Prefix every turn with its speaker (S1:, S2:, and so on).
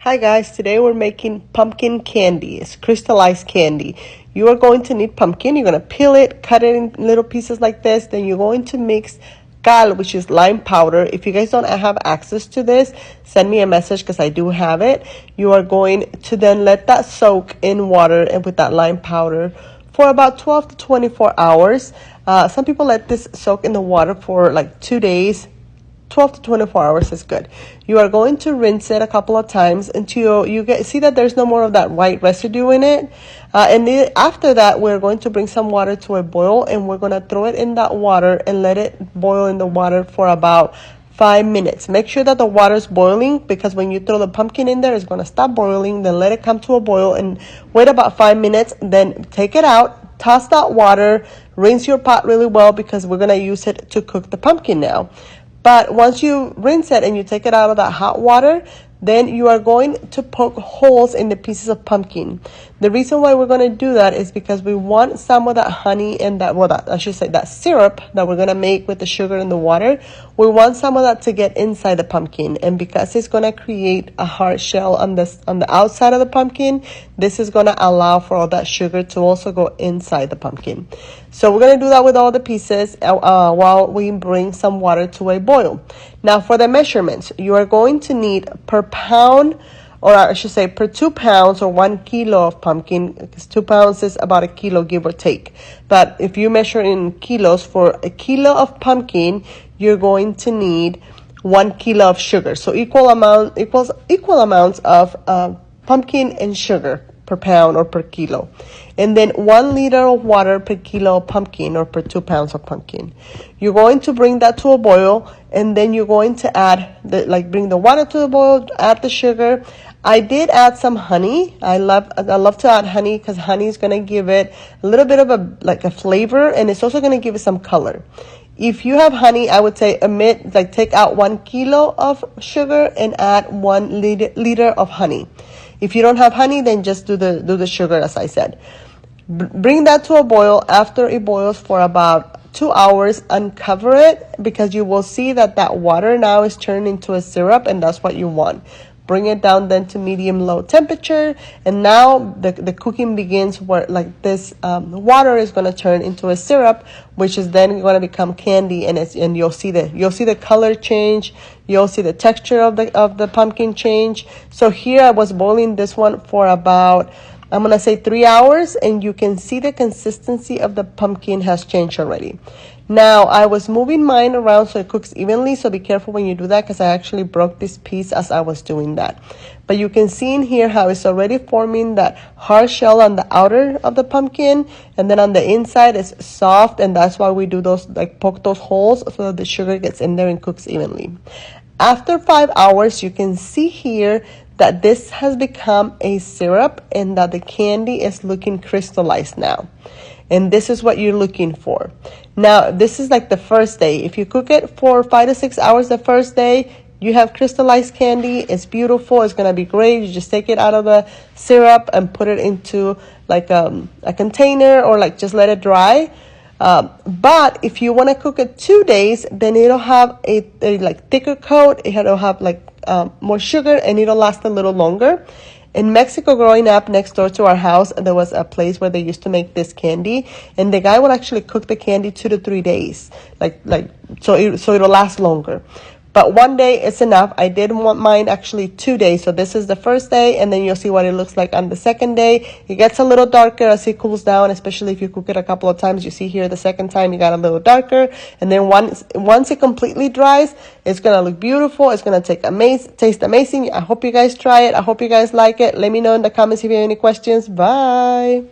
S1: Hi guys, today we're making pumpkin candy. It's crystallized candy. You are going to need pumpkin. You're going to peel it, cut it in little pieces like this. Then you're going to mix cal, which is lime powder. If you guys don't have access to this, send me a message because I do have it. You are going to then let that soak in water and with that lime powder for about 12 to 24 hours. Some people let this soak in the water for like 2 days. 12 to 24 hours is good. You are going to rinse it a couple of times until you see that there's no more of that white residue in it. After that, we're going to bring some water to a boil, and we're going to throw it in that water and let it boil in the water for about 5 minutes. Make sure that the water is boiling, because when you throw the pumpkin in there, it's going to stop boiling. Then let it come to a boil and wait about 5 minutes. Then take it out, toss that water, rinse your pot really well because we're going to use it to cook the pumpkin now. But once you rinse it and you take it out of that hot water, then you are going to poke holes in the pieces of pumpkin. The reason why we're going to do that is because we want some of that honey and that syrup that we're going to make with the sugar and the water. We want some of that to get inside the pumpkin. And because it's going to create a hard shell on the outside of the pumpkin, this is going to allow for all that sugar to also go inside the pumpkin. So we're going to do that with all the pieces while we bring some water to a boil. Now for the measurements, you are going to need per pound, or I should say per 2 pounds or 1 kilo of pumpkin, because 2 pounds is about a kilo, give or take. But if you measure in kilos, for a kilo of pumpkin, you're going to need 1 kilo of sugar. So equal amounts of pumpkin and sugar per pound or per kilo. And then 1 liter of water per kilo of pumpkin or per 2 pounds of pumpkin. You're going to bring that to a boil, and then you're going to add bring the water to the boil, add the sugar. I did add some honey. I love to add honey because honey is going to give it a little bit of a flavor, and it's also going to give it some color. If you have honey, I would say take out 1 kilo of sugar and add 1 liter of honey. If you don't have honey, then just do the sugar as I said. Bring that to a boil. After it boils for about 2 hours, uncover it, because you will see that water now is turned into a syrup, and that's what you want. Bring it down then to medium-low temperature, and now the cooking begins, where this water is going to turn into a syrup, which is then going to become candy, and you'll see the color change. You'll see the texture of the pumpkin change. So here I was boiling this one for about, I'm going to say 3 hours, and you can see the consistency of the pumpkin has changed already. Now, I was moving mine around so it cooks evenly, so be careful when you do that, because I actually broke this piece as I was doing that. But you can see in here how it's already forming that hard shell on the outer of the pumpkin, and then on the inside it's soft, and that's why we do those, poke those holes so that the sugar gets in there and cooks evenly. After 5 hours, you can see here that this has become a syrup and that the candy is looking crystallized now. And this is what you're looking for. Now, this is the first day. If you cook it for 5 to 6 hours the first day, you have crystallized candy. It's beautiful. It's going to be great. You just take it out of the syrup and put it into a container, or just let it dry. But if you want to cook it 2 days, then it'll have a thicker coat. It'll have more sugar, and it'll last a little longer. In Mexico, growing up next door to our house, there was a place where they used to make this candy, and the guy would actually cook the candy 2 to 3 days, so it'll last longer. But 1 day is enough. I did want mine actually 2 days. So this is the first day, and then you'll see what it looks like on the second day. It gets a little darker as it cools down, especially if you cook it a couple of times. You see here the second time it got a little darker. And then once it completely dries, it's going to look beautiful. It's going to taste amazing. I hope you guys try it. I hope you guys like it. Let me know in the comments if you have any questions. Bye.